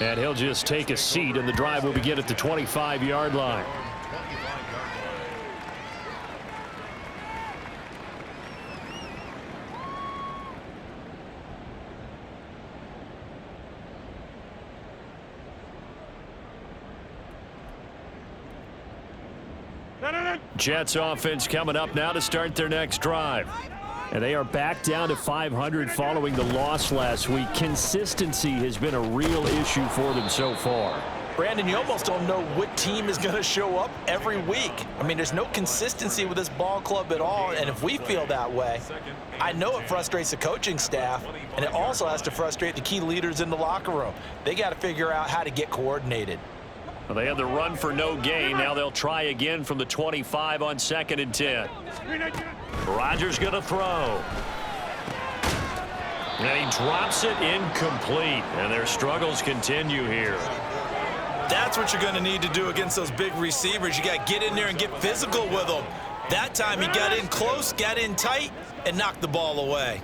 And he'll just take a seat, and the drive will begin at the 25-yard line. Jets offense coming up now to start their next drive. And they are back down to 500 following the loss last week. Consistency has been a real issue for them so far. Brandon, you almost don't know what team is going to show up every week. I mean, there's no consistency with this ball club at all, and if we feel that way, I know it frustrates the coaching staff, and it also has to frustrate the key leaders in the locker room. They got to figure out how to get coordinated. Well, they had the run for no gain. Now they'll try again from the 25 on 2nd and 10. Rodgers going to throw. And he drops it incomplete. And their struggles continue here. That's what you're going to need to do against those big receivers. You got to get in there and get physical with them. That time he got in close, got in tight, and knocked the ball away.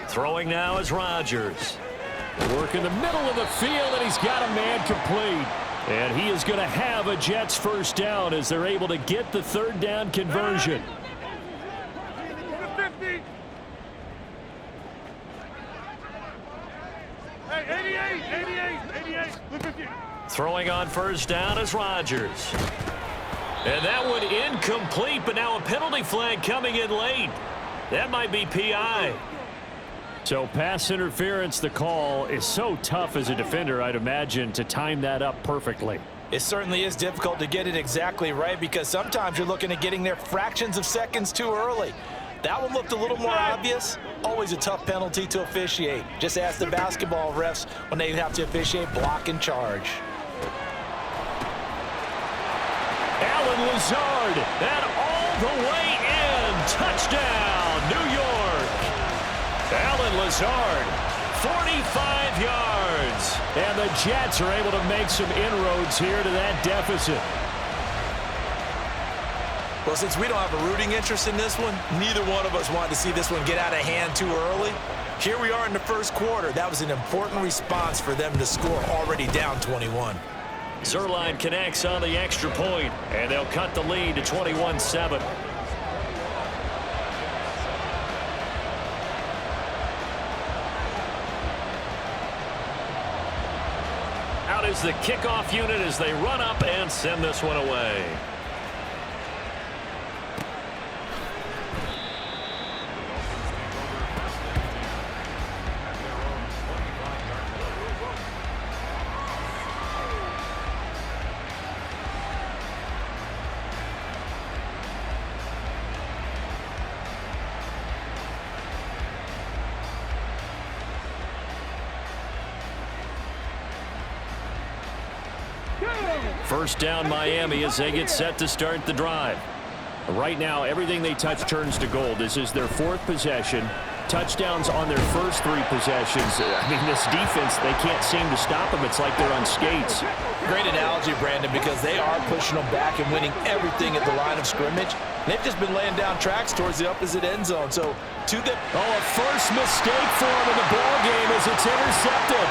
Throwing now is Rodgers. Work in the middle of the field, and he's got a man complete. And he is going to have a Jets first down as they're able to get the 3rd down conversion. Throwing on first down is Rodgers. And that one incomplete, but now a penalty flag coming in late. That might be PI. So pass interference, the call is so tough as a defender, I'd imagine, to time that up perfectly. It certainly is difficult to get it exactly right because sometimes you're looking at getting there fractions of seconds too early. That one looked a little more obvious. Always a tough penalty to officiate. Just ask the basketball refs when they have to officiate block and charge. Allen Lazard, and all the way in. Touchdown, New York. Allen Lazard, 45 yards. And the Jets are able to make some inroads here to that deficit. Well, since we don't have a rooting interest in this one, neither one of us wanted to see this one get out of hand too early. Here we are in the first quarter. That was an important response for them to score, already down 21. Zuerlein connects on the extra point, and they'll cut the lead to 21-7. Out is the kickoff unit as they run up and send this one away. First down Miami as they get set to start the drive. Right now, everything they touch turns to gold. This is their 4th possession. Touchdowns on their first 3 possessions. I mean, this defense, they can't seem to stop them. It's like they're on skates. Great analogy, Brandon, because they are pushing them back and winning everything at the line of scrimmage. They've just been laying down tracks towards the opposite end zone. So, to the... Oh, a first mistake for him in the ball game as it's intercepted.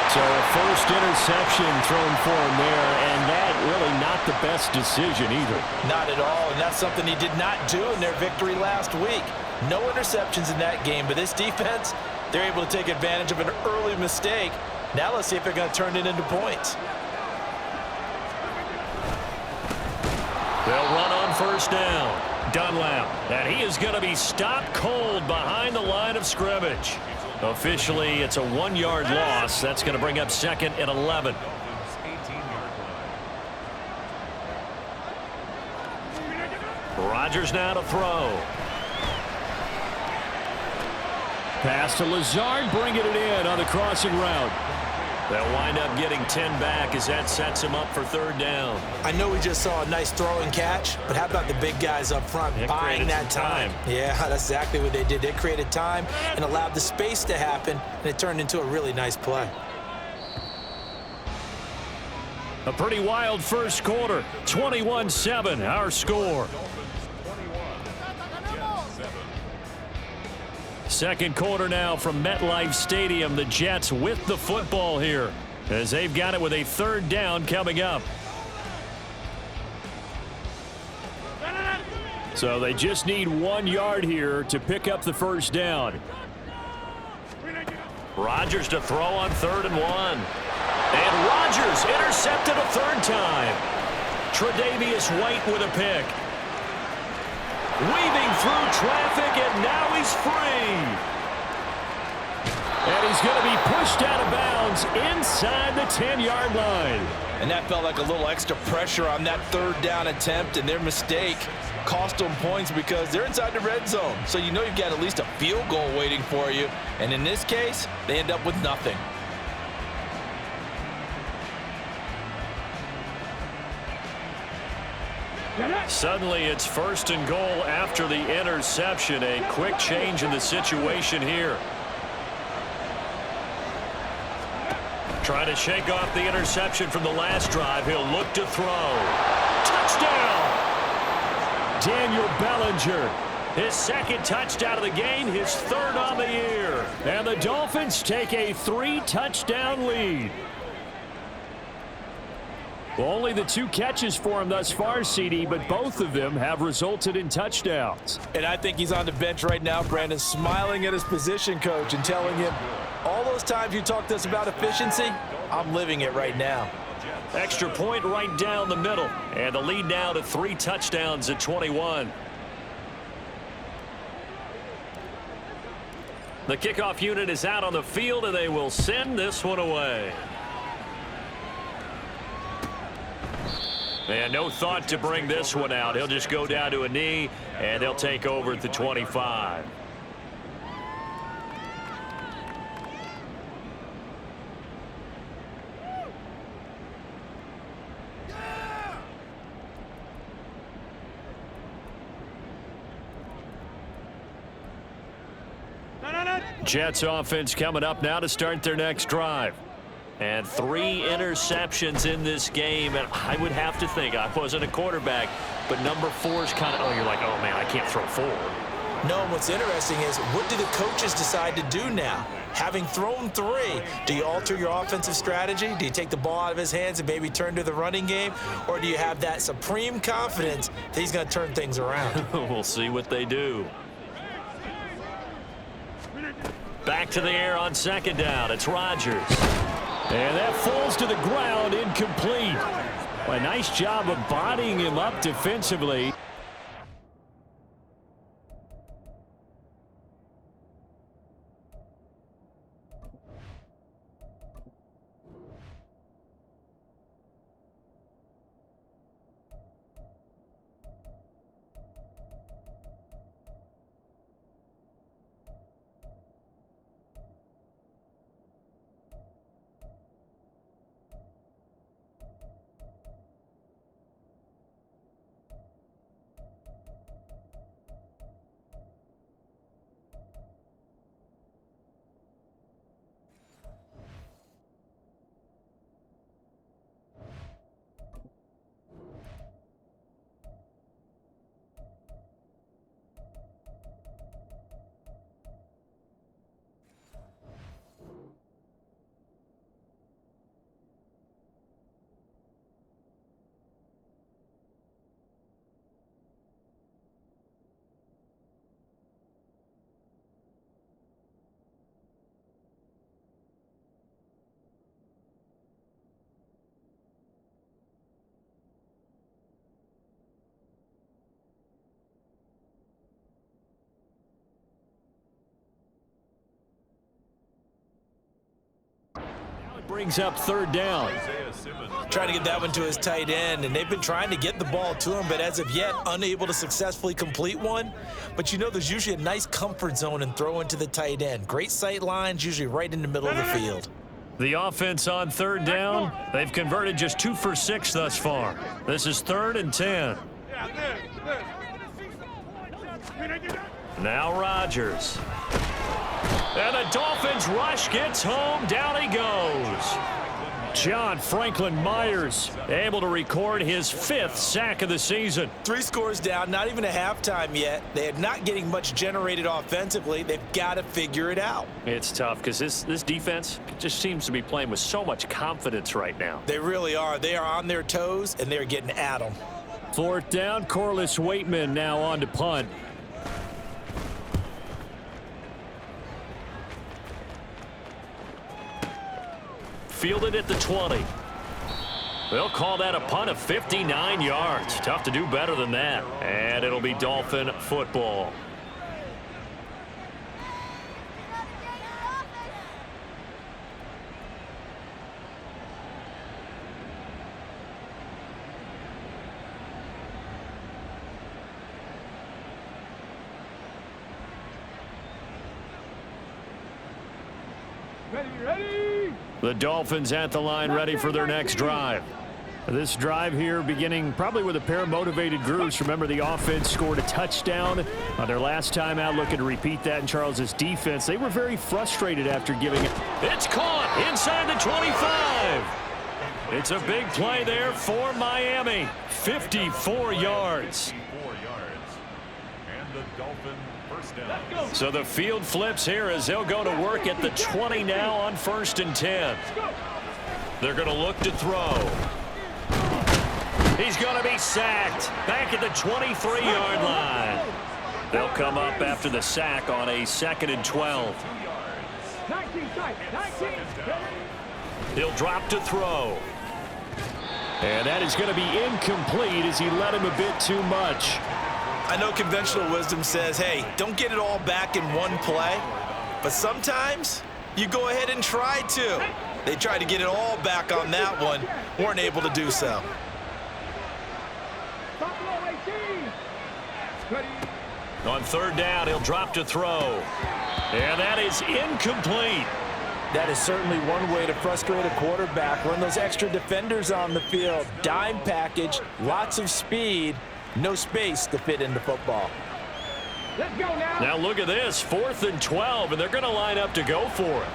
So a first interception thrown for him there, and that really not the best decision either. Not at all, and that's something he did not do in their victory last week. No interceptions in that game, but this defense, they're able to take advantage of an early mistake. Now let's see if they're going to turn it into points. They'll run on first down. Dunlap, and he is going to be stopped cold behind the line of scrimmage. Officially, it's a 1-yard loss. That's going to bring up 2nd and 11. Rodgers now to throw. Pass to Lazard, bringing it in on the crossing route. They'll wind up getting 10 back as that sets him up for 3rd down. I know we just saw a nice throw and catch, but how about the big guys up front buying that time? Yeah, that's exactly what they did. They created time and allowed the space to happen, and it turned into a really nice play. A pretty wild first quarter. 21-7, our score. Second quarter now from MetLife Stadium. The Jets with the football here as they've got it with a third down coming up. So they just need 1 yard here to pick up the first down. Rodgers to throw on 3rd and 1. And Rodgers intercepted a third time. Tre'Davious White with a pick. Weaving through traffic, and now he's free. And he's going to be pushed out of bounds inside the 10-yard line. And that felt like a little extra pressure on that third down attempt, and their mistake cost them points because they're inside the red zone. So you know you've got at least a field goal waiting for you. And in this case, they end up with nothing. Suddenly it's 1st and goal after the interception. A quick change in the situation here. Trying to shake off the interception from the last drive. He'll look to throw. Touchdown! Daniel Bellinger. His 2nd touchdown of the game, his 3rd on the year. And the Dolphins take a 3-touchdown lead. Well, only the 2 catches for him thus far, CD, but both of them have resulted in touchdowns. And I think he's on the bench right now, Brandon, smiling at his position coach and telling him, all those times you talked to us about efficiency, I'm living it right now. Extra point right down the middle. And the lead now to 3 touchdowns at 21. The kickoff unit is out on the field, and they will send this one away. And no thought to bring this one out. He'll just go down to a knee, and they'll take over at the 25. Jets offense coming up now to start their next drive. And 3 interceptions in this game, and I would have to think, I wasn't a quarterback, but number 4 is kind of, oh, you're like, oh, man, I can't throw 4. No, and what's interesting is, what do the coaches decide to do now? Having thrown 3, do you alter your offensive strategy? Do you take the ball out of his hands and maybe turn to the running game? Or do you have that supreme confidence that he's going to turn things around? We'll see what they do. Back to the air on 2nd down. It's Rodgers. And that falls to the ground, incomplete. A nice job of bodying him up defensively. Brings up 3rd down. Trying to get that one to his tight end, and they've been trying to get the ball to him, but as of yet, unable to successfully complete one. But you know, there's usually a nice comfort zone in throwing to the tight end. Great sight lines, usually right in the middle of the field. The offense on 3rd down, they've converted just 2 for 6 thus far. This is 3rd and 10. Now Rodgers. And the Dolphins rush gets home. Down he goes. John Franklin Myers able to record his 5th sack of the season. 3 scores down, not even a halftime yet. They are not getting much generated offensively. They've got to figure it out. It's tough because this defense just seems to be playing with so much confidence right now. They really are. They are on their toes, and they're getting at them. 4th down, Corliss Waitman now on to punt. Fielded at the 20. They'll call that a punt of 59 yards. Tough to do better than that. And it'll be Dolphin football. Ready. The Dolphins at the line, ready for their next drive. This drive here beginning probably with a pair of motivated groups. Remember, the offense scored a touchdown on their last time out. Looking to repeat that in Charles's defense. They were very frustrated after giving it. It's caught inside the 25. It's a big play there for Miami. 54 yards. And the Dolphin first down. So the field flips here as they'll go to work at the 20 now on 1st and 10. They're going to look to throw. He's going to be sacked back at the 23-yard line. They'll come up after the sack on a 2nd and 12. 19. He'll drop to throw. And that is going to be incomplete as he let him a bit too much. I know conventional wisdom says, hey, don't get it all back in one play. But sometimes you go ahead and try to. They tried to get it all back on that one. Weren't able to do so. On 3rd down, he'll drop to throw. And that is incomplete. That is certainly one way to frustrate a quarterback. Run those extra defenders on the field. Dime package, lots of speed, no space to fit into football. Let's go now. Now look at this, 4th and 12, and they're going to line up to go for it.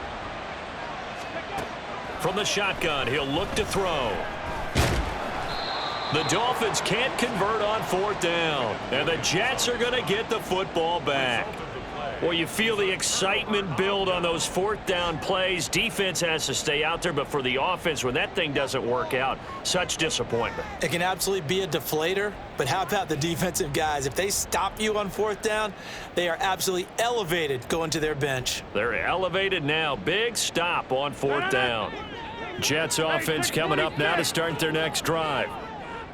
From the shotgun, he'll look to throw. The Dolphins can't convert on 4th down, and the Jets are going to get the football back. Well, you feel the excitement build on those 4th down plays. Defense has to stay out there, but for the offense, when that thing doesn't work out, such disappointment. It can absolutely be a deflator, but how about the defensive guys? If they stop you on 4th down, they are absolutely elevated going to their bench. They're elevated now. Big stop on 4th down. Jets offense coming up now to start their next drive.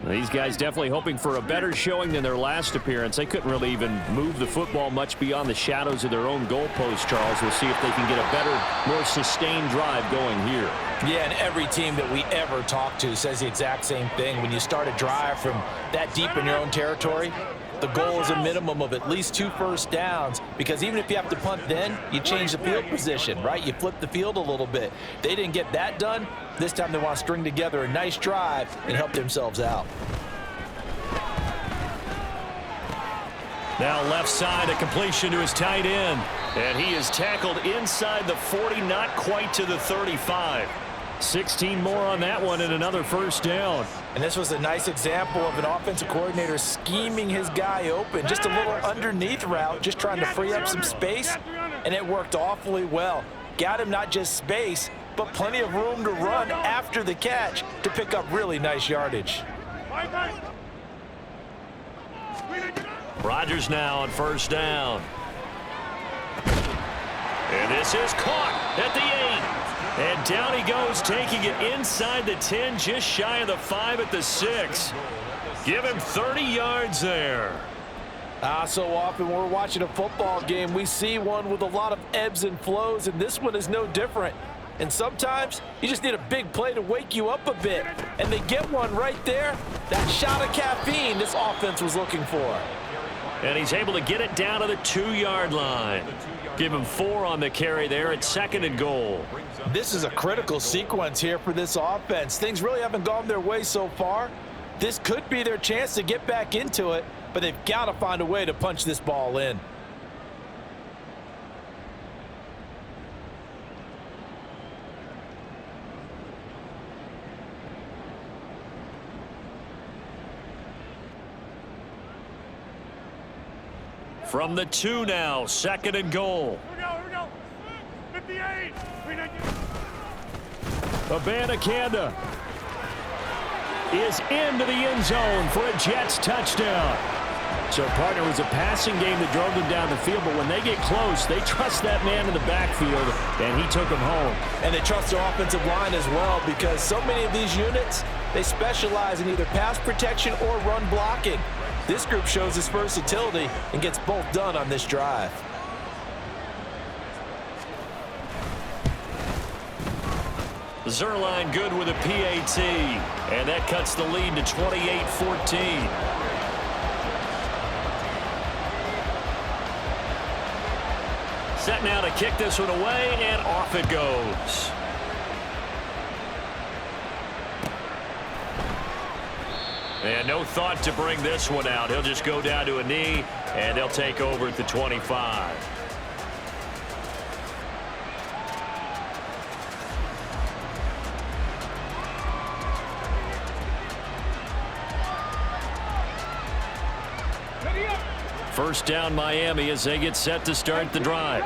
These guys definitely hoping for a better showing than their last appearance. They couldn't really even move the football much beyond the shadows of their own goalpost, Charles. We'll see if they can get a better, more sustained drive going here. Yeah, and every team that we ever talk to says the exact same thing. When you start a drive from that deep in your own territory, the goal is a minimum of at least 2 first downs, because even if you have to punt then, you change the field position, right? You flip the field a little bit. They didn't get that done. This time they want to string together a nice drive and help themselves out. Now left side, a completion to his tight end. And he is tackled inside the 40, not quite to the 35. 16 more on that one and another first down. And this was a nice example of an offensive coordinator scheming his guy open. Just a little underneath route, just trying to free up some space, and it worked awfully well. Got him not just space, but plenty of room to run after the catch to pick up really nice yardage. Rodgers now on first down. And this is caught at the 8. And down he goes, taking it inside the 10, just shy of the 5 at the 6. Give him 30 yards there. So often when we're watching a football game, we see one with a lot of ebbs and flows, and this one is no different. And sometimes you just need a big play to wake you up a bit, and they get one right there. That shot of caffeine this offense was looking for. And he's able to get it down to the 2-yard line. Give him 4 on the carry there at 2nd and goal. This is a critical sequence here for this offense. Things really haven't gone their way so far. This could be their chance to get back into it, but they've got to find a way to punch this ball in. From the 2 now, 2nd and goal. Here we go. 58. Abanikanda is into the end zone for a Jets touchdown. So, partner, it was a passing game that drove them down the field, but when they get close, they trust that man in the backfield, and he took them home. And they trust their offensive line as well, because so many of these units, they specialize in either pass protection or run blocking. This group shows its versatility and gets both done on this drive. Zerline good with a PAT, and that cuts the lead to 28-14. Set now to kick this one away, and off it goes. And no thought to bring this one out. He'll just go down to a knee, and they'll take over at the 25. First down Miami as they get set to start the drive.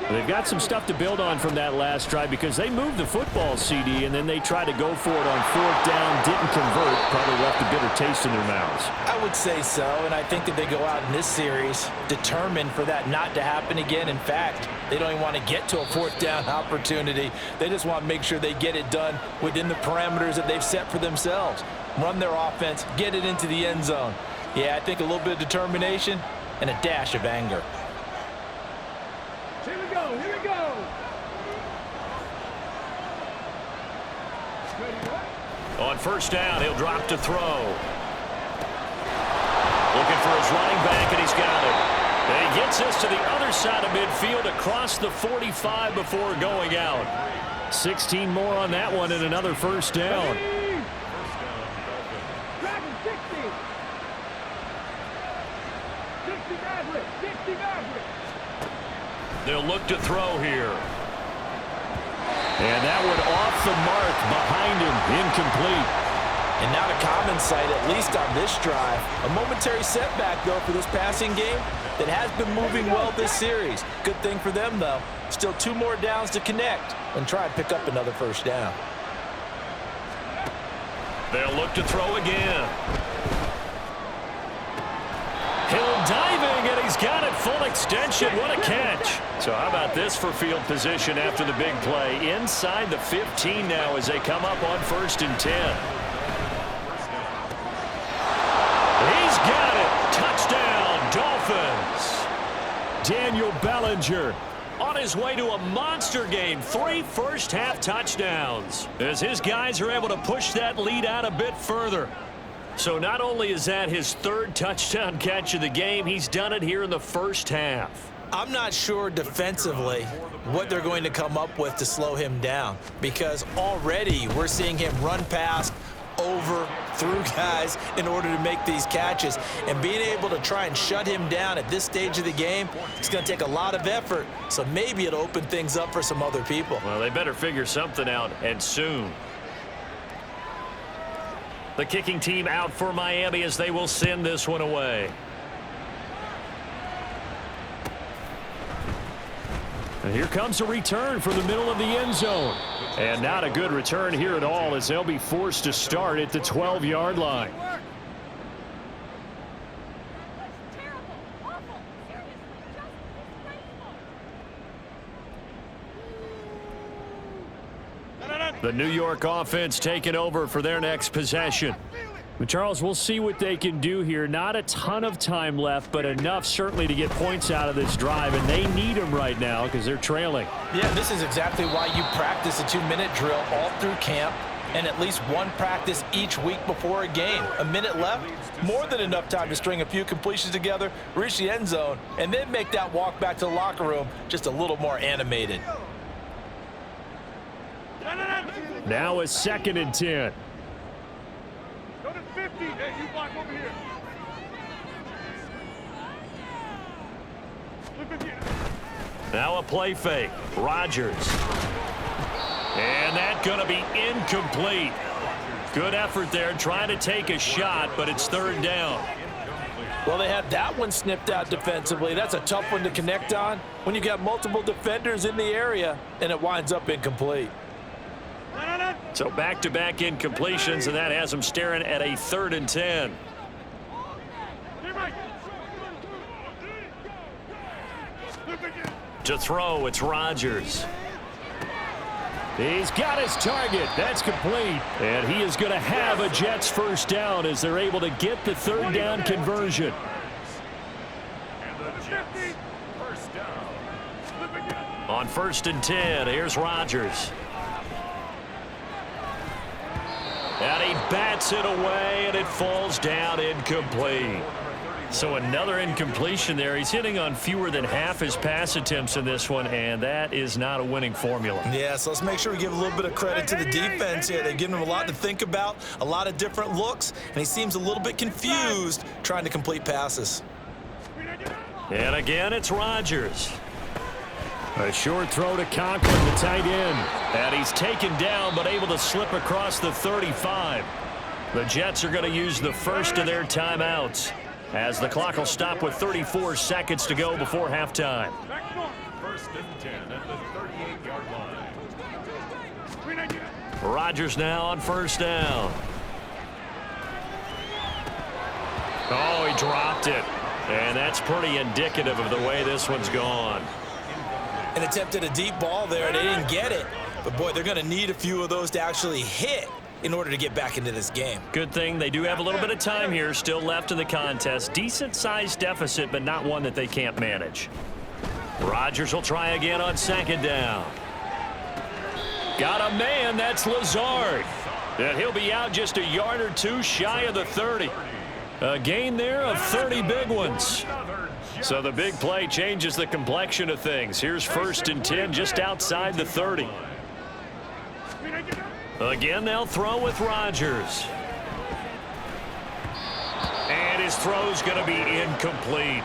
They've got some stuff to build on from that last drive because they moved the football, CD, and then they tried to go for it on 4th down, didn't convert, probably left a bitter taste in their mouths. I would say so, and I think that they go out in this series determined for that not to happen again. In fact, they don't even want to get to a 4th down opportunity. They just want to make sure they get it done within the parameters that they've set for themselves. Run their offense, get it into the end zone. Yeah, I think a little bit of determination and a dash of anger. Here we go. On 1st down, he'll drop to throw. Looking for his running back, and he's got it. And he gets us to the other side of midfield across the 45 before going out. 16 more on that one and another 1st down. They'll look to throw here. And that one off the mark behind him, incomplete. And not a common sight, at least on this drive. A momentary setback, though, for this passing game that has been moving well this series. Good thing for them, though. Still 2 more downs to connect and try and pick up another 1st down. They'll look to throw again. Hill diving, and he's got it full extension. What a catch. So how about this for field position after the big play? Inside the 15 now as they come up on 1st and 10. He's got it. Touchdown, Dolphins. Daniel Bellinger on his way to a monster game. 3 first-half touchdowns as his guys are able to push that lead out a bit further. So not only is that his 3rd touchdown catch of the game, he's done it here in the 1st half. I'm not sure defensively what they're going to come up with to slow him down, because already we're seeing him run past, over, through guys in order to make these catches. And being able to try and shut him down at this stage of the game, it's going to take a lot of effort. So maybe it'll open things up for some other people. Well, they better figure something out, and soon. The kicking team out for Miami as they will send this one away. And here comes a return from the middle of the end zone. And not a good return here at all as they'll be forced to start at the 12-yard line. The New York offense taking over for their next possession. But Charles, we'll see what they can do here. Not a ton of time left, but enough certainly to get points out of this drive, and they need them right now because they're trailing. Yeah, this is exactly why you practice a 2-minute drill all through camp and at least one practice each week before a game. A minute left, more than enough time to string a few completions together, reach the end zone, and then make that walk back to the locker room just a little more animated. Now a 2nd and 10. Go to 50. Hey, you block over here. Now a play fake. Rodgers. And that's going to be incomplete. Good effort there trying to take a shot, but it's 3rd down. Well, they had that one snipped out defensively. That's a tough one to connect on when you got multiple defenders in the area, and it winds up incomplete. So back-to-back incompletions, and that has them staring at a 3rd and 10. To throw, it's Rodgers. He's got his target. That's complete. And he is going to have a Jets first down as they're able to get the 3rd down conversion. On 1st and 10, here's Rodgers. And he bats it away, and it falls down incomplete. So another incompletion there. He's hitting on fewer than half his pass attempts in this one, and that is not a winning formula. Yeah, so let's make sure we give a little bit of credit to the defense here. They've given him a lot to think about, a lot of different looks, and he seems a little bit confused trying to complete passes. And again, it's Rodgers. A short throw to Conklin, the tight end. And he's taken down, but able to slip across the 35. The Jets are going to use the first of their timeouts, as the clock will stop with 34 seconds to go before halftime. 1st and 10 at the 38-yard line. Rodgers now on 1st down. Oh, he dropped it. And that's pretty indicative of the way this one's gone. An attempt at a deep ball there, and they didn't get it. But, boy, they're going to need a few of those to actually hit in order to get back into this game. Good thing they do have a little bit of time here still left in the contest. Decent-sized deficit, but not one that they can't manage. Rodgers will try again on 2nd down. Got a man, that's Lazard. And he'll be out just a yard or two shy of the 30. A gain there of 30 big ones. So the big play changes the complexion of things. Here's 1st and 10 just outside the 30. Again, they'll throw with Rodgers. And his throw's going to be incomplete.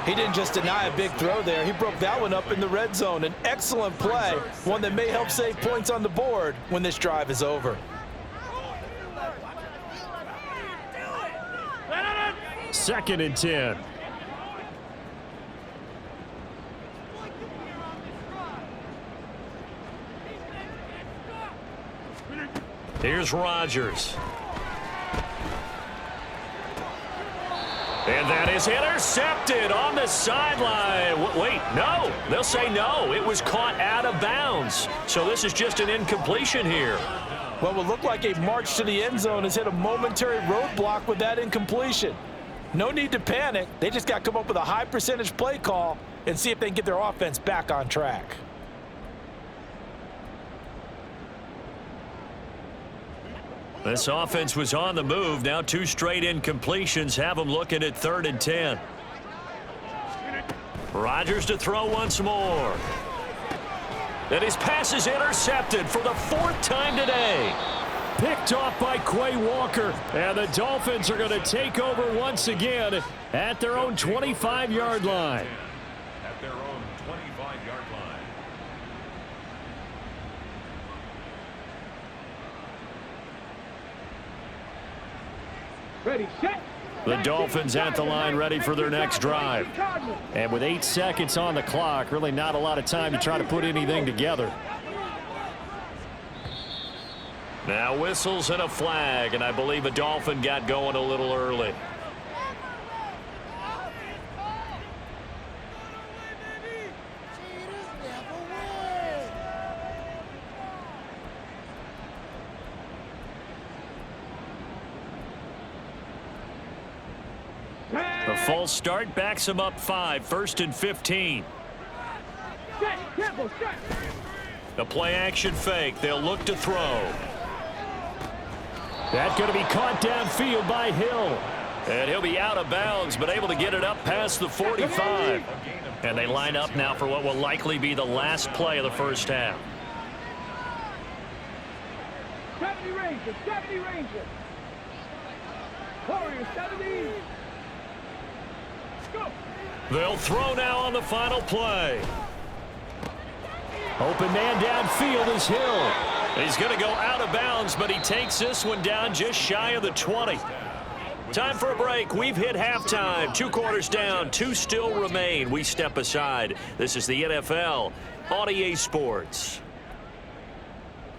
He didn't just deny a big throw there. He broke that one up in the red zone. An excellent play, one that may help save points on the board when this drive is over. 2nd and 10. Here's Rodgers. And that is intercepted on the sideline. Wait, no. They'll say no. It was caught out of bounds. So this is just an incompletion here. What will look like a march to the end zone has hit a momentary roadblock with that incompletion. No need to panic. They just got to come up with a high percentage play call and see if they can get their offense back on track. This offense was on the move. Now 2 straight incompletions have them looking at 3rd and 10. Rodgers to throw once more. And his pass is intercepted for the 4th time today. Picked off by Quay Walker. And the Dolphins are going to take over once again at their own 25-yard line. At their own 25-yard line. Ready, set. The Dolphins at the line ready for their next drive. And with 8 seconds on the clock, really not a lot of time to try to put anything together. Now whistles and a flag, and I believe a Dolphin got going a little early. The false start backs him up 5, 1st and 15. The play action fake. They'll look to throw. That's going to be caught downfield by Hill. And he'll be out of bounds, but able to get it up past the 45. And they line up now for what will likely be the last play of the first half. 70 Rangers, 70 Rangers. Warriors, 70. Go. They'll throw now on the final play. Open man downfield is Hill. He's going to go out of bounds, but he takes this one down just shy of the 20. Time for a break. We've hit halftime. 2 quarters down, 2 still remain. We step aside. This is the NFL on EA Sports.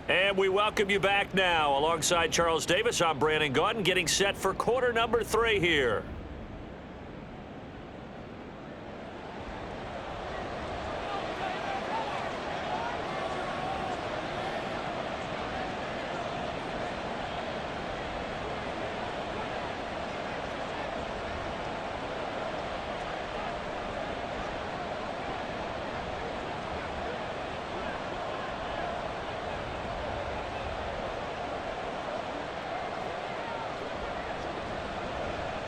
And we welcome you back now. Alongside Charles Davis, I'm Brandon Gaudin, getting set for quarter number 3 here.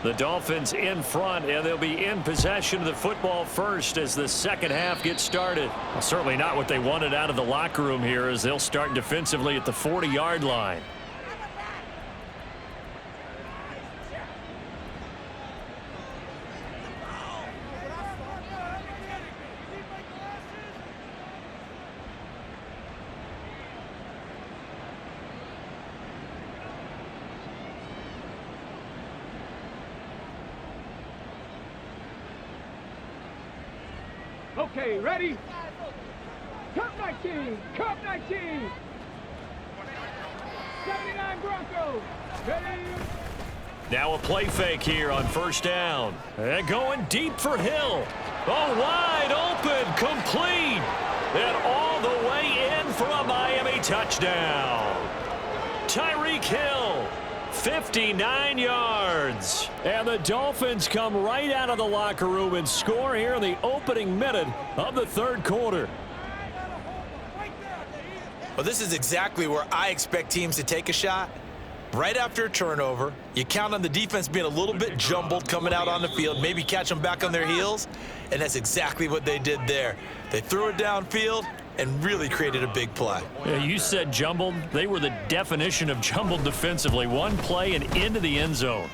The Dolphins in front, and they'll be in possession of the football first as the second half gets started. Well, certainly not what they wanted out of the locker room here, as they'll start defensively at the 40-yard line. Okay, ready? Cup 19, Cup 19. 79 Broncos, ready? Now a play fake here on first down. And going deep for Hill. Oh, wide open, complete. And all the way in for a Miami touchdown. Tyreek Hill, 59 yards. And the Dolphins come right out of the locker room and score here in the opening minute of the third quarter. Well, this is exactly where I expect teams to take a shot. Right after a turnover, you count on the defense being a little bit jumbled coming out on the field, maybe catch them back on their heels, and that's exactly what they did there. They threw it downfield and really created a big play. Yeah, you said jumbled. They were the definition of jumbled defensively. One play and into the end zone.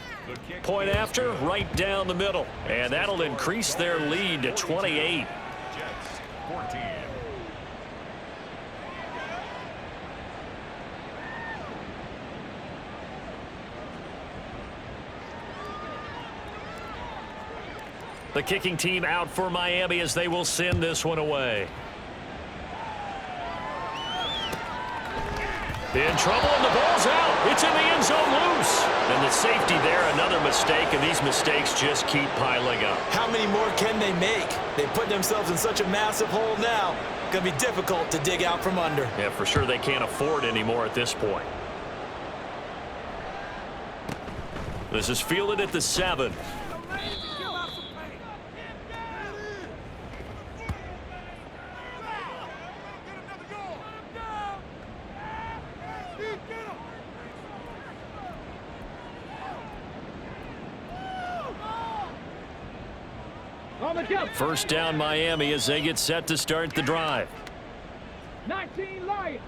Point after, right down the middle. And that'll increase their lead to 28. The kicking team out for Miami as they will send this one away. In trouble, and the ball's out. It's in the end zone loose. And the safety there, another mistake, and these mistakes just keep piling up. How many more can they make? They put themselves in such a massive hole now. Going to be difficult to dig out from under. Yeah, for sure they can't afford anymore at this point. This is fielded at the 7. First down Miami as they get set to start the drive. 19 Lions.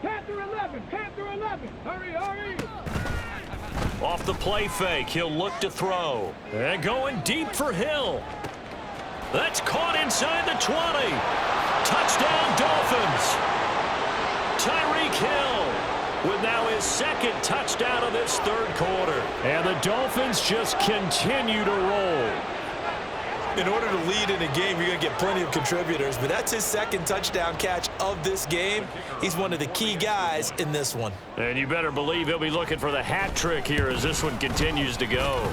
Panther 11, Panther 11. Hurry, hurry. Off the play fake, he'll look to throw. And going deep for Hill. That's caught inside the 20. Touchdown Dolphins. Tyreek Hill with now his second touchdown of this third quarter. And the Dolphins just continue to roll. In order to lead in a game, you're going to get plenty of contributors, but that's his second touchdown catch of this game. He's one of the key guys in this one. And you better believe he'll be looking for the hat trick here as this one continues to go.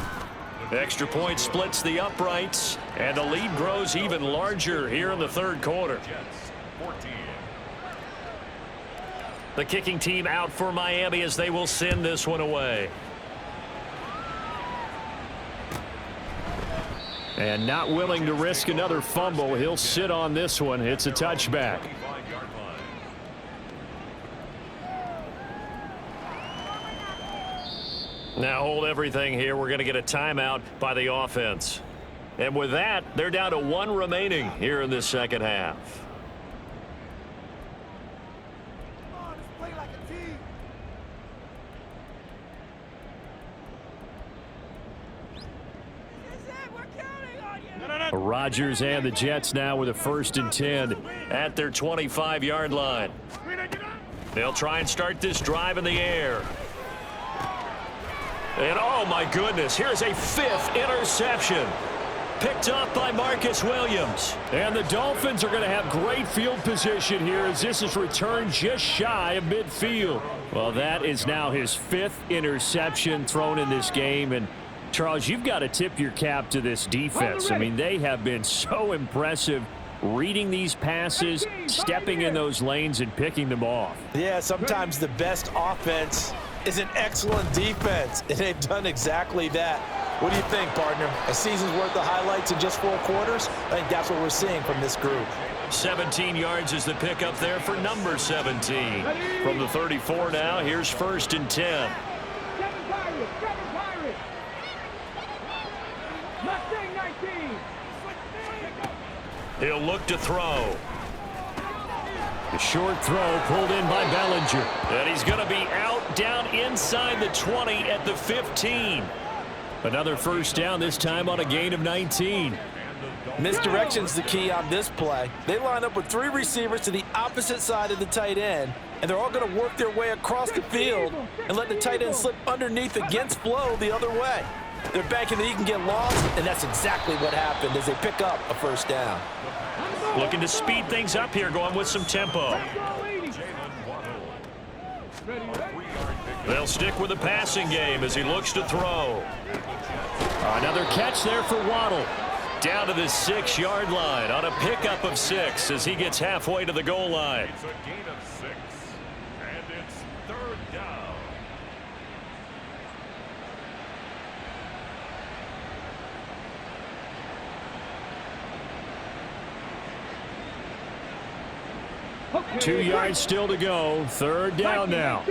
Extra point splits the uprights, and the lead grows even larger here in the third quarter. The kicking team out for Miami as they will send this one away. And not willing to risk another fumble, he'll sit on this one. It's a touchback. Now hold everything here. We're going to get a timeout by the offense. And with that, they're down to 1 remaining here in this second half. Rodgers and the Jets now with a 1st and 10 at their 25-yard line. They'll try and start this drive in the air. And oh my goodness, here's a 5th interception. Picked up by Marcus Williams. And the Dolphins are going to have great field position here as this is returned just shy of midfield. Well, that is now his 5th interception thrown in this game. And Charles, you've got to tip your cap to this defense. I mean, they have been so impressive reading these passes, stepping in those lanes, and picking them off. Yeah, sometimes the best offense is an excellent defense, and they've done exactly that. What do you think, partner? A season's worth of highlights in just 4 quarters? I think that's what we're seeing from this group. 17 yards is the pickup there for number 17. From the 34 now, here's 1st and 10. He'll look to throw. The short throw pulled in by Bellinger. And he's going to be out down inside the 20 at the 15. Another 1st down, this time on a gain of 19. Misdirection's the key on this play. They line up with 3 receivers to the opposite side of the tight end, and they're all going to work their way across the field and let the tight end slip underneath against flow the other way. They're banking that he can get lost, and that's exactly what happened as they pick up a 1st down. Looking to speed things up here, going with some tempo. They'll stick with the passing game as he looks to throw. Another catch there for Waddle. Down to the 6-yard line on a pickup of 6 as he gets halfway to the goal line. It's a gain of 6, and it's 3rd down. Okay, 2 yards still to go. 3rd down now.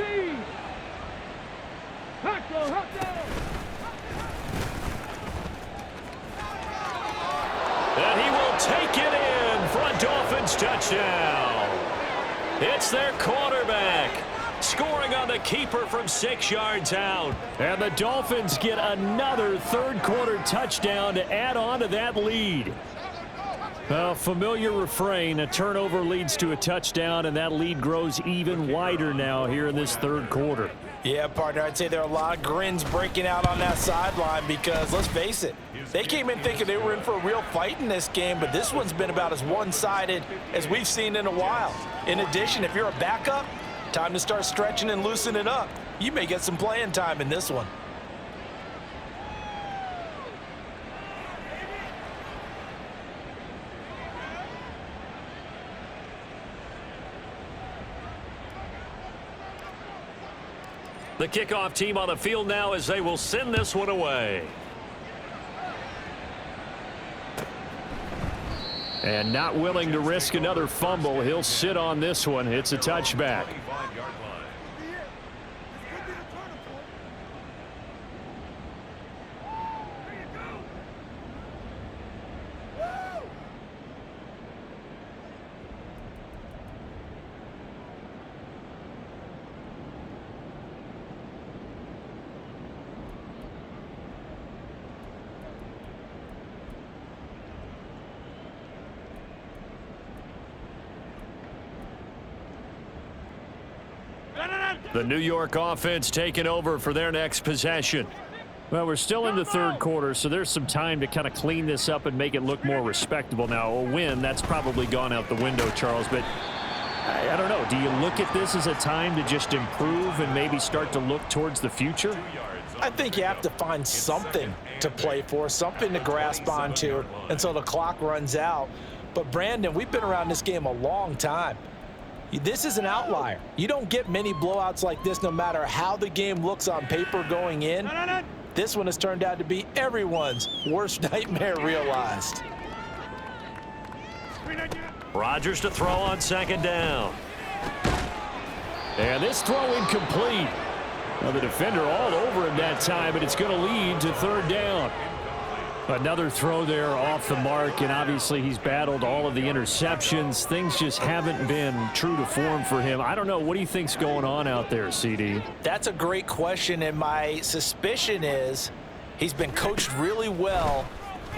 And he will take it in for a Dolphins touchdown. It's their quarterback scoring on the keeper from 6 yards out. And the Dolphins get another 3rd quarter touchdown to add on to that lead. Well, familiar refrain, a turnover leads to a touchdown, and that lead grows even wider now here in this 3rd quarter. Yeah, partner, I'd say there are a lot of grins breaking out on that sideline because, let's face it, they came in thinking they were in for a real fight in this game, but this one's been about as one-sided as we've seen in a while. In addition, if you're a backup, time to start stretching and loosening up. You may get some playing time in this one. The kickoff team on the field now as they will send this one away. And not willing to risk another fumble, he'll sit on this one. It's a touchback. The New York offense taking over for their next possession. Well, we're still in the 3rd quarter, so there's some time to kind of clean this up and make it look more respectable. Now, a win, that's probably gone out the window, Charles, but I don't know. Do you look at this as a time to just improve and maybe start to look towards the future? I think you have to find something to play for, something to grasp onto until the clock runs out. But, Brandon, we've been around this game a long time. This is an outlier. You don't get many blowouts like this no matter how the game looks on paper going in. This one has turned out to be everyone's worst nightmare realized. Rodgers to throw on 2nd down. And this throw incomplete. Well, the defender all over him that time, but it's going to lead to 3rd down. Another throw there off the mark, and obviously he's battled all of the interceptions. Things just haven't been true to form for him. I don't know. What do you think's going on out there, CD? That's a great question, and my suspicion is he's been coached really well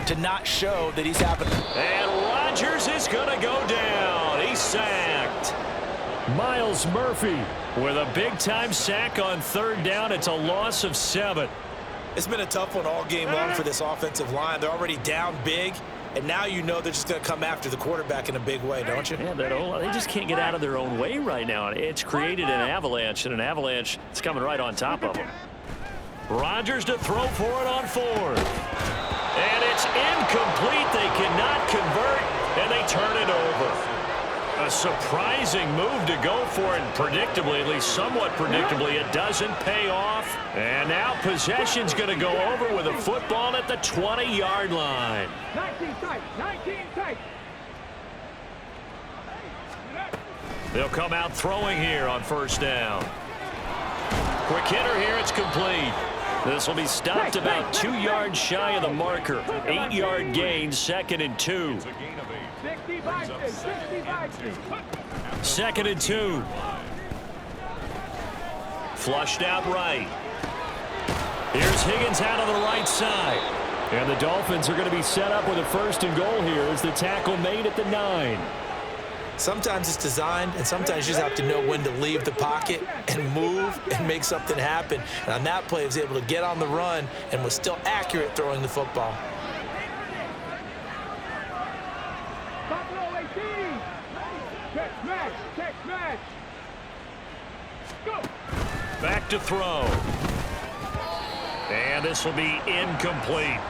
to not show that he's having. And Rodgers is going to go down. He's sacked. Myles Murphy with a big-time sack on 3rd down. It's a loss of 7. It's been a tough one all game long for this offensive line. They're already down big, and now you know they're just going to come after the quarterback in a big way, don't you? Yeah, they just can't get out of their own way right now. It's created an avalanche, and an avalanche is coming right on top of them. Rodgers to throw for it on fourth. And it's incomplete. They cannot convert, and they turn it over. A surprising move to go for it, and predictably, at least somewhat predictably, it doesn't pay off. And now possession's going to go over with a football at the 20-yard line. 19 tight, 19 tight. They'll come out throwing here on first down. Quick hitter here, it's complete. This will be stopped about 2 yards shy of the marker. 8-yard gain, 2nd and 2. 2nd and 2. Flushed out right. Here's Higgins out on the right side. And the Dolphins are going to be set up with a 1st and goal here as the tackle made at the 9. Sometimes it's designed, and sometimes you just have to know when to leave the pocket and move and make something happen. And on that play, he was able to get on the run and was still accurate throwing the football. Back to throw. And this will be incomplete.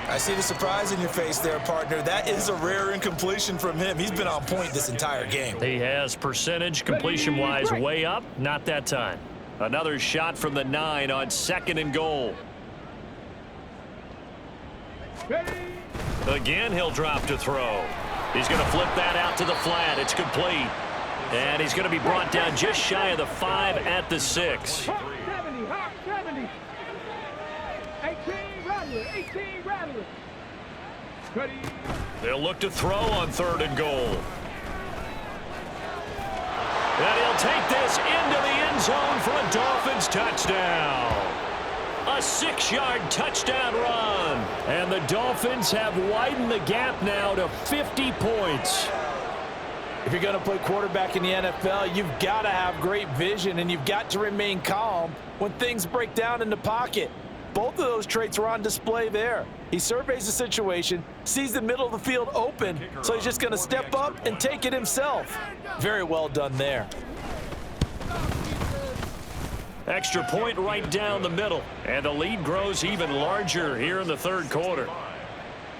I see the surprise in your face there, partner. That is a rare incompletion from him. He's been on point this entire game. He has percentage completion-wise way up. Not that time. Another shot from the 9 on 2nd and goal. Again, he'll drop to throw. He's going to flip that out to the flat. It's complete. And he's going to be brought down just shy of the 5 at the 6. 70, 70. 18 Rattler. They'll look to throw on 3rd and goal. And he'll take this into the end zone for a Dolphins touchdown. A 6-yard touchdown run. And the Dolphins have widened the gap now to 50 points. If you're going to play quarterback in the NFL, you've got to have great vision, and you've got to remain calm when things break down in the pocket. Both of those traits were on display there. He surveys the situation, sees the middle of the field open, so he's just going to step up and take it himself. Very well done there. Extra point right down the middle, and the lead grows even larger here in the 3rd quarter.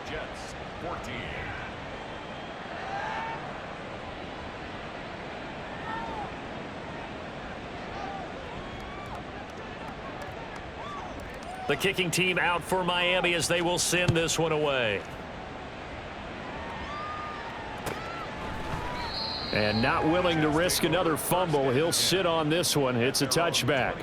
Jets, 14. The kicking team out for Miami as they will send this one away. And not willing to risk another fumble, he'll sit on this one. It's a touchback.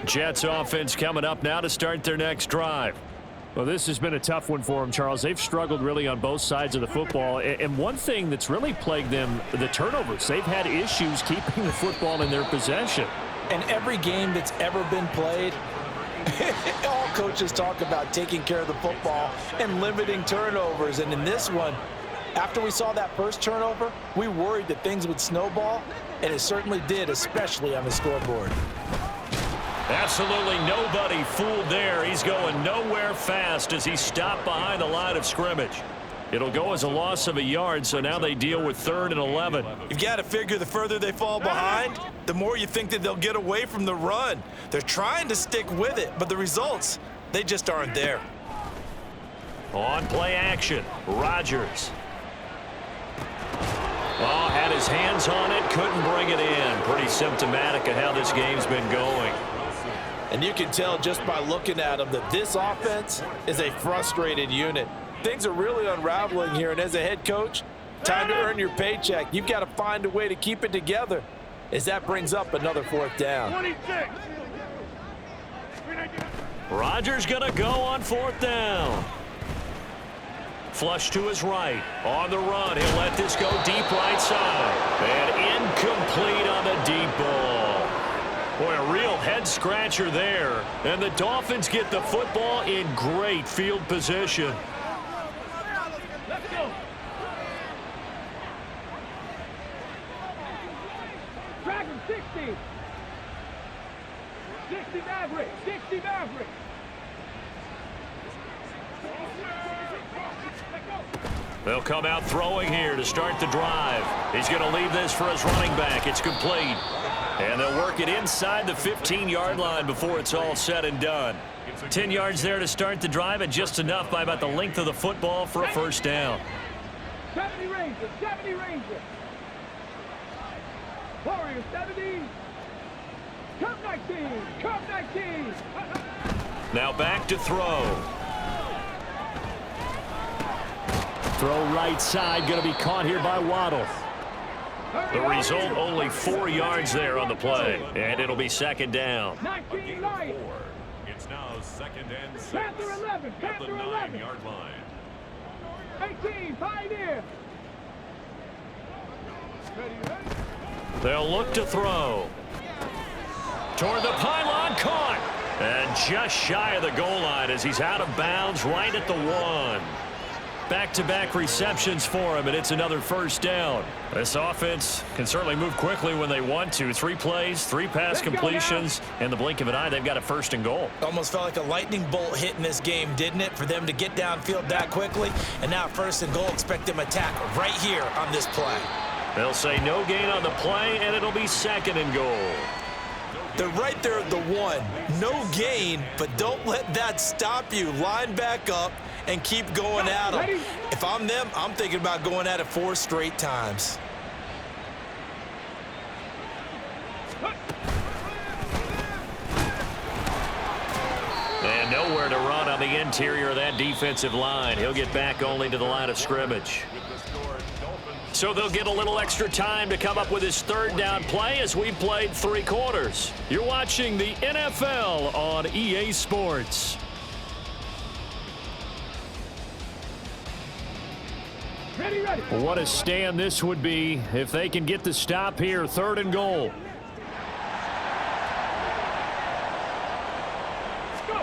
Jets offense coming up now to start their next drive. Well, this has been a tough one for them, Charles. They've struggled really on both sides of the football. And one thing that's really plagued them, the turnovers. They've had issues keeping the football in their possession. And every game that's ever been played, all coaches talk about taking care of the football and limiting turnovers. And in this one, after we saw that first turnover, we worried that things would snowball, and it certainly did, especially on the scoreboard. Absolutely nobody fooled there. He's going nowhere fast as he stopped behind the line of scrimmage. It'll go as a loss of a yard, so now they deal with 3rd and 11. You've got to figure the further they fall behind, the more you think that they'll get away from the run. They're trying to stick with it, but the results, they just aren't there. On play action, Rodgers. Oh, had his hands on it, couldn't bring it in. Pretty symptomatic of how this game's been going. And you can tell just by looking at them that this offense is a frustrated unit. Things are really unraveling here, and as a head coach, time to earn your paycheck. You've got to find a way to keep it together as that brings up another 4th down. 26. Rodgers going to go on 4th down. Flush to his right. On the run, he'll let this go deep right side. And incomplete on the deep ball. Boy, a real head-scratcher there. And the Dolphins get the football in great field position. Let's go. Dragon 60. 60 Maverick. 60 Maverick. They'll come out throwing here to start the drive. He's going to leave this for his running back. It's complete. And they'll work it inside the 15-yard line before it's all said and done. 10 yards there to start the drive, and just enough by about the length of the football for a first down. 70 Rangers. 70 Rangers. Warriors 70. Cup 19. Cup 19. Now back to throw. Throw right side, going to be caught here by Waddle. The result, only 4 yards there on the play, and it'll be second down. 19 Lions. It's now 2nd and 6. Panther 11. At the Panther 11. 9-yard line. 18 Pioneer. They'll look to throw. Toward the pylon, caught. And just shy of the goal line as he's out of bounds right at the 1. Back-to-back receptions for him, and it's another first down. This offense can certainly move quickly when they want to. 3 plays, 3 pass completions. In the blink of an eye, they've got a first and goal. Almost felt like a lightning bolt hit in this game, didn't it? For them to get downfield that quickly. And now first and goal, expect them to attack right here on this play. They'll say no gain on the play, and it'll be second and goal. They're right there at the 1. No gain, but don't let that stop you. Line back up and keep going at them. If I'm them, I'm thinking about going at it 4 straight times. And nowhere to run on the interior of that defensive line. He'll get back only to the line of scrimmage. So they'll get a little extra time to come up with his third down play as we played 3 quarters. You're watching the NFL on EA Sports. Ready, ready. What a stand this would be if they can get the stop here. 3rd and goal. Go.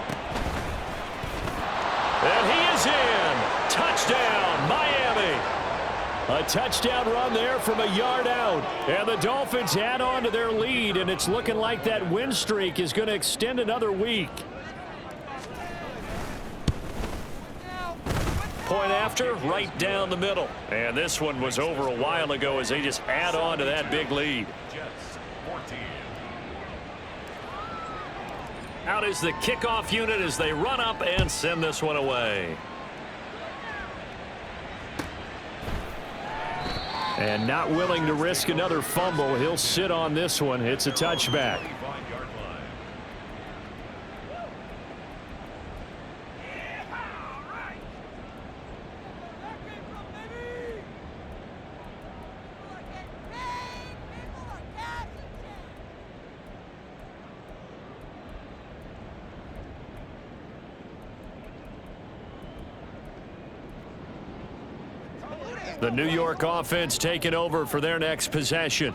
And he is in. Touchdown, Miami. A touchdown run there from a yard out. And the Dolphins add on to their lead, and it's looking like that win streak is going to extend another week. Point after, right down the middle. And this one was over a while ago as they just add on to that big lead. Jets 14. Out is the kickoff unit as they run up and send this one away. And not willing to risk another fumble. He'll sit on this one. It's a touchback. 25-yard line. The New York offense taking over for their next possession.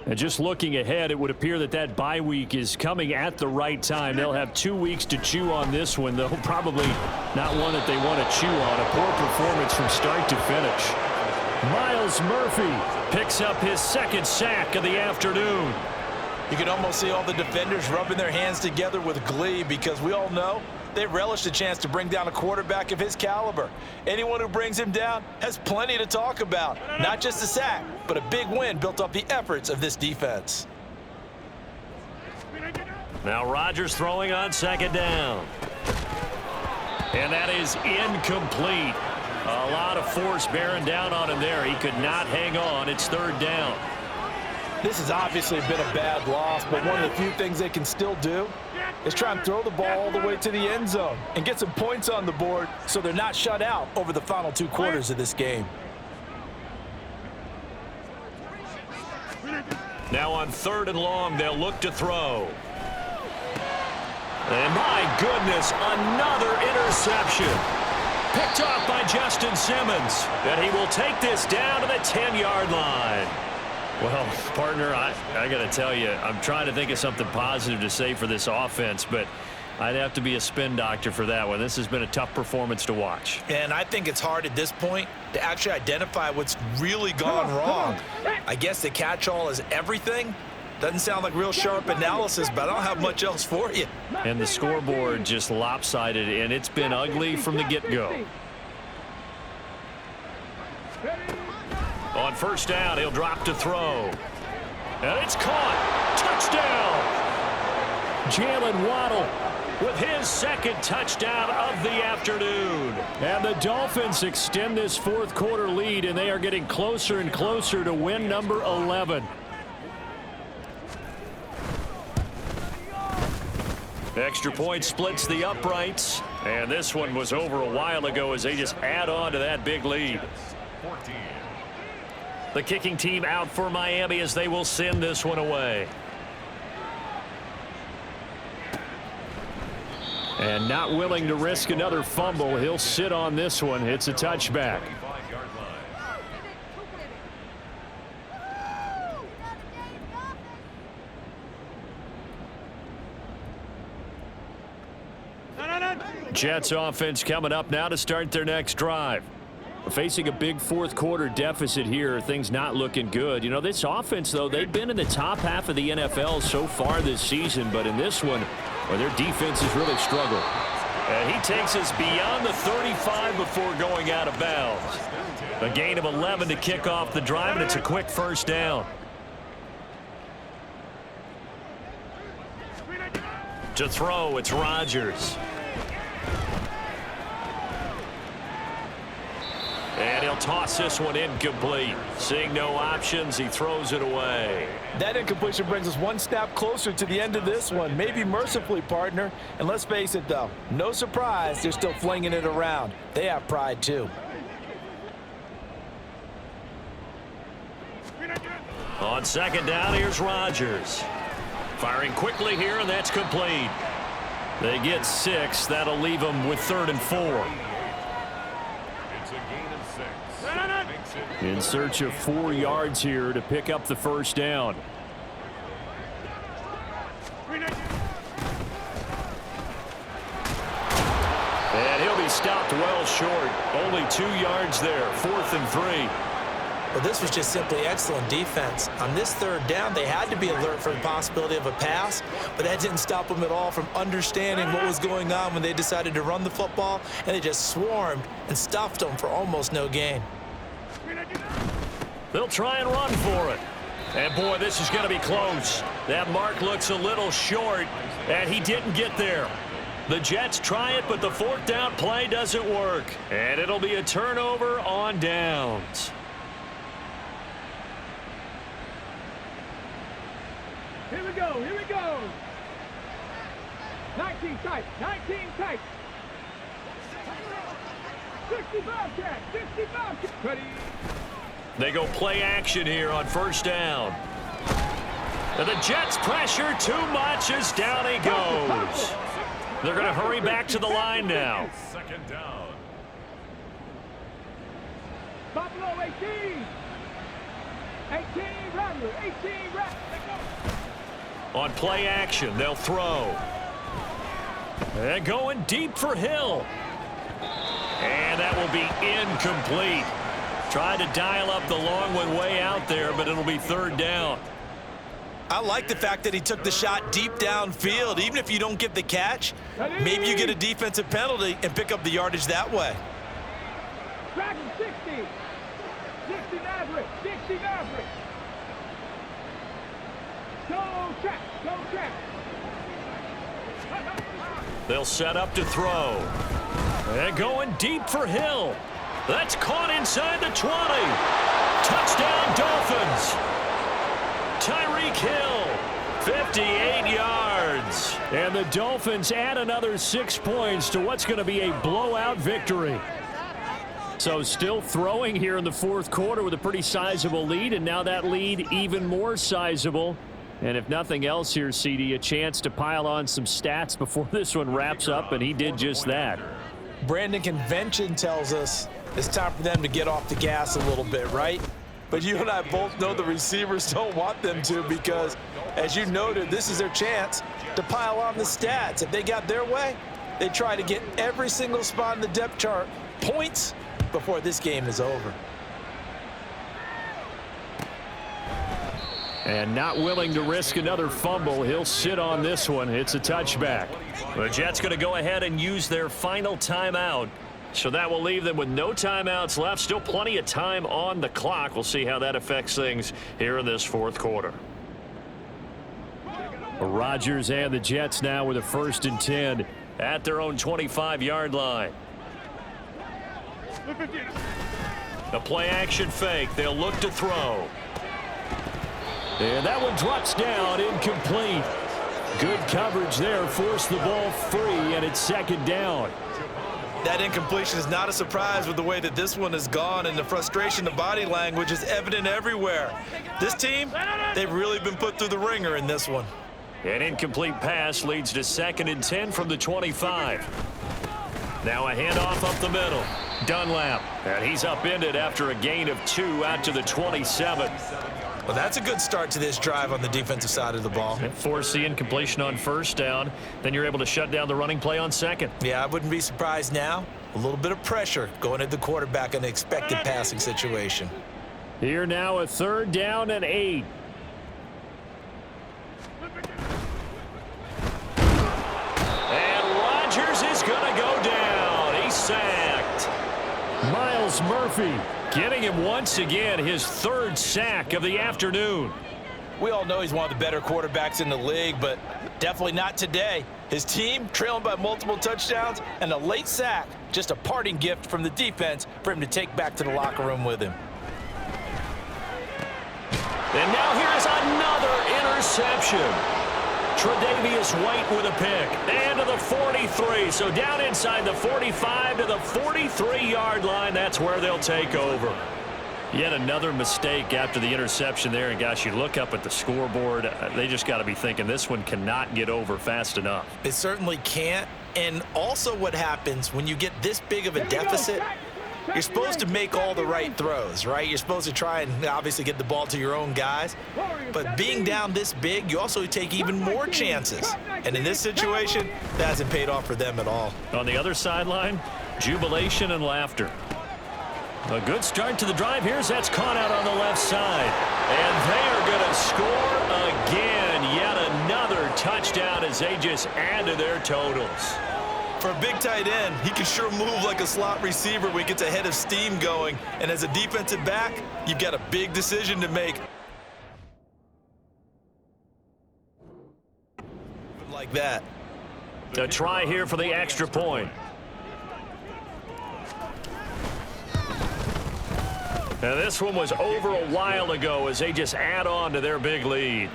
And just looking ahead, it would appear that that bye week is coming at the right time. They'll have 2 weeks to chew on this one, though probably not one that they want to chew on. A poor performance from start to finish. Myles Murphy picks up his 2nd sack of the afternoon. You can almost see all the defenders rubbing their hands together with glee because we all know they relish the chance to bring down a quarterback of his caliber. Anyone who brings him down has plenty to talk about. Not just a sack, but a big win built off the efforts of this defense. Now Rodgers throwing on 2nd down. And that is incomplete. A lot of force bearing down on him there. He could not hang on. It's 3rd down. This has obviously been a bad loss, but one of the few things they can still do is try and throw the ball all the way to the end zone and get some points on the board so they're not shut out over the final 2 quarters of this game. Now on 3rd and long, they'll look to throw. And my goodness, another interception. Picked off by Justin Simmons. And he will take this down to the 10-yard line. Well, partner, I got to tell you, I'm trying to think of something positive to say for this offense, but I'd have to be a spin doctor for that one. This has been a tough performance to watch. And I think it's hard at this point to actually identify what's really gone wrong. I guess the catch-all is everything. Doesn't sound like real sharp analysis, but I don't have much else for you. And the scoreboard just lopsided, and it's been ugly from the get-go. On first down, he'll drop to throw. And it's caught. Touchdown! Jalen Waddle with his second touchdown of the afternoon. And the Dolphins extend this fourth quarter lead, and they are getting closer and closer to win number 11. Extra point splits the uprights, and this one was over a while ago as they just add on to that big lead. The kicking team out for Miami as they will send this one away. And not willing to risk another fumble, he'll sit on this one. It's a touchback. Jets offense coming up now to start their next drive. Facing a big fourth quarter deficit here, things not looking good. You know, this offense, though, they've been in the top half of the NFL so far this season, but in this one, well, their defense has really struggled. And he takes us beyond the 35 before going out of bounds. A gain of 11 to kick off the drive, and it's a quick first down. To throw, it's Rodgers. And he'll toss this one incomplete. Seeing no options, he throws it away. That incompletion brings us one step closer to the end of this one. Maybe mercifully, partner. And let's face it, though, no surprise, they're still flinging it around. They have pride, too. On second down, here's Rodgers. Firing quickly here, and that's complete. They get 6. That'll leave them with 3rd and 4. In search of 4 yards here to pick up the first down. And he'll be stopped well short. Only 2 yards there. 4th and 3. Well, this was just simply excellent defense. On this 3rd down, they had to be alert for the possibility of a pass, but that didn't stop them at all from understanding what was going on when they decided to run the football, and they just swarmed and stuffed them for almost no gain. They'll try and run for it. And, boy, this is going to be close. That mark looks a little short, and he didn't get there. The Jets try it, but the 4th down play doesn't work. And it'll be a turnover on downs. Here we go, here we go. 19 tight, 19 tight. 65 catch, 65 catch. Ready. They go play action here on first down. And the Jets pressure too much as down he goes. They're going to hurry back to the line now. Second down. Buffalo 18. 18 Rattler, 18 Rattler. On play action, they'll throw. And going deep for Hill. And that will be incomplete. Tried to dial up the long one way out there, but it'll be 3rd down. I like the fact that he took the shot deep downfield. Even if you don't get the catch, maybe you get a defensive penalty and pick up the yardage that way. Dragon 60. 60 Maverick, 60 Maverick. Go check, go check. They'll set up to throw. And going deep for Hill. That's caught inside the 20. Touchdown, Dolphins. Tyreek Hill, 58 yards. And the Dolphins add another 6 points to what's going to be a blowout victory. So still throwing here in the 4th quarter with a pretty sizable lead, and now that lead even more sizable. And if nothing else here, CD, a chance to pile on some stats before this one wraps up, and he did just that. Brandon, convention tells us it's time for them to get off the gas a little bit, right? but you and I both know the receivers don't want them to because, as you noted, this is their chance to pile on the stats. If they got their way, they try to get every single spot in the depth chart points before this game is over. And not willing to risk another fumble. He'll sit on this one. It's a touchback. The Jets going to go ahead and use their final timeout. So that will leave them with no timeouts left. Still plenty of time on the clock. We'll see how that affects things here in this fourth quarter. Rodgers and the Jets now with a 1st and 10 at their own 25-yard line. The play action fake. They'll look to throw. And that one drops down, incomplete. Good coverage there, forced the ball free, and it's 2nd down. That incompletion is not a surprise with the way that this one has gone, and the frustration, the body language is evident everywhere. This team, they've really been put through the ringer in this one. An incomplete pass leads to 2nd and 10 from the 25. Now a handoff up the middle. Dunlap, and he's upended after a gain of 2 out to the 27. Well, that's a good start to this drive on the defensive side of the ball. Force the incompletion on 1st down. Then you're able to shut down the running play on 2nd. Yeah, I wouldn't be surprised now. A little bit of pressure going at the quarterback in an expected passing situation. Here now a 3rd down and 8. And Rodgers is going to go down. He's sacked. Miles Murphy getting him once again, his 3rd sack of the afternoon. We all know he's one of the better quarterbacks in the league, but definitely not today. His team trailing by multiple touchdowns and a late sack, just a parting gift from the defense for him to take back to the locker room with him. And now here's another interception. Tre'Davious White with a pick. And to the 43. So down inside the 45 to the 43-yard line. That's where they'll take over. Yet another mistake after the interception there. And, gosh, you look up at the scoreboard. They just got to be thinking this one cannot get over fast enough. It certainly can't. And also what happens when you get this big of a deficit, you're supposed to make all the right throws, right? You're supposed to try and obviously get the ball to your own guys. But being down this big, you also take even more chances. And in this situation, that hasn't paid off for them at all. On the other sideline, jubilation and laughter. A good start to the drive. Here's that's caught out on the left side. And they are going to score again. Yet another touchdown as they just add to their totals. For a big tight end, he can sure move like a slot receiver when he gets a head of steam going. And as a defensive back, you've got a big decision to make. Like that. A try here for the extra point. Now this one was over a while ago as they just add on to their big lead.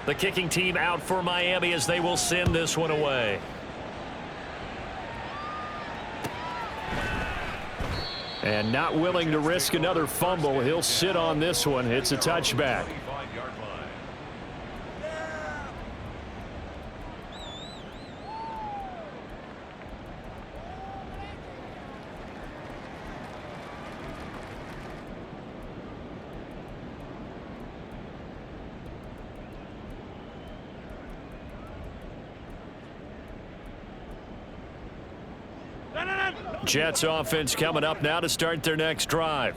The kicking team out for Miami as they will send this one away. And not willing to risk another fumble. He'll sit on this one. It's a touchback. Jets offense coming up now to start their next drive.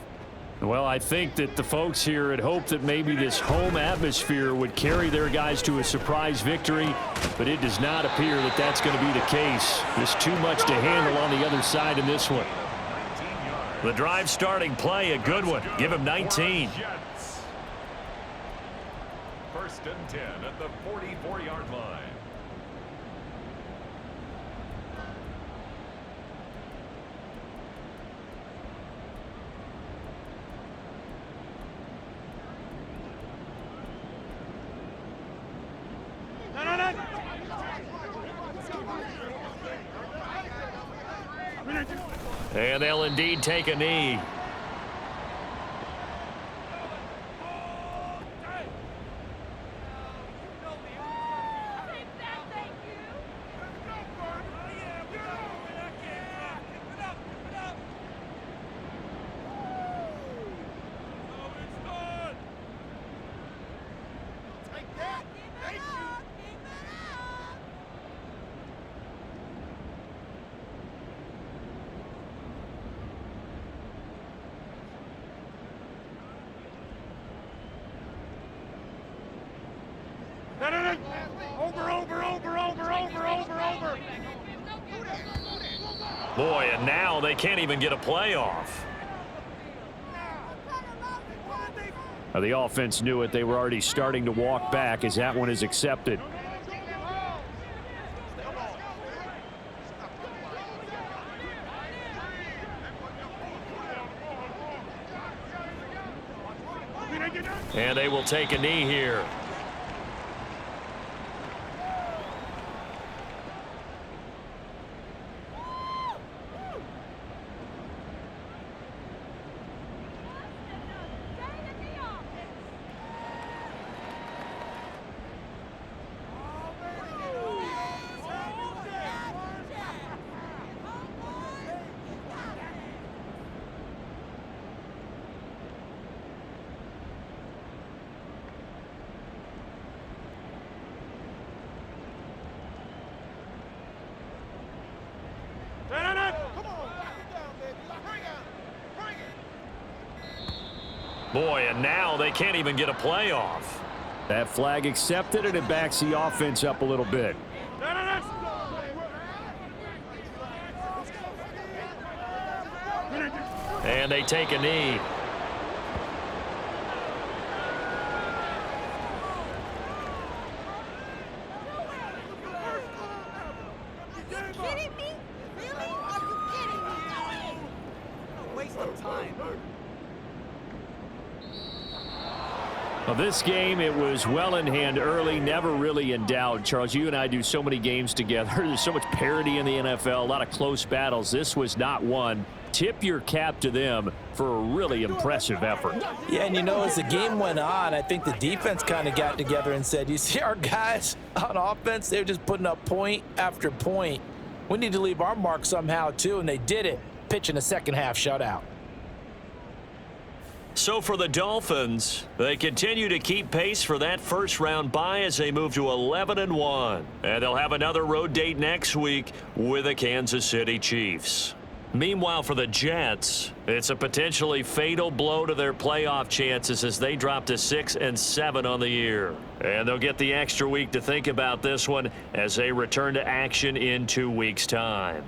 Well, I think that the folks here had hoped that maybe this home atmosphere would carry their guys to a surprise victory, but it does not appear that that's going to be the case. There's too much to handle on the other side in this one. The drive starting play, a good one. Give him 19. 1st and 10 at the 44-yard line. And they'll indeed take a knee. Over. Boy, and now they can't even get a play off. Now, the offense knew it. They were already starting to walk back as that one is accepted. And they will take a knee here. Boy, and now they can't even get a play off. That flag accepted, and it backs the offense up a little bit. And they take a knee. Well, this game, it was well in hand early, never really in doubt. Charles, you and I do so many games together. There's so much parity in the NFL, a lot of close battles. This was not one. Tip your cap to them for a really impressive effort. Yeah, and you know, as the game went on, I think the defense kind of got together and said, you see our guys on offense, they're just putting up point after point. We need to leave our mark somehow, too, and they did it, pitching a second-half shutout. So for the Dolphins, they continue to keep pace for that first-round bye as they move to 11-1. And they'll have another road date next week with the Kansas City Chiefs. Meanwhile, for the Jets, it's a potentially fatal blow to their playoff chances as they drop to 6-7 on the year. And they'll get the extra week to think about this one as they return to action in 2 weeks' time.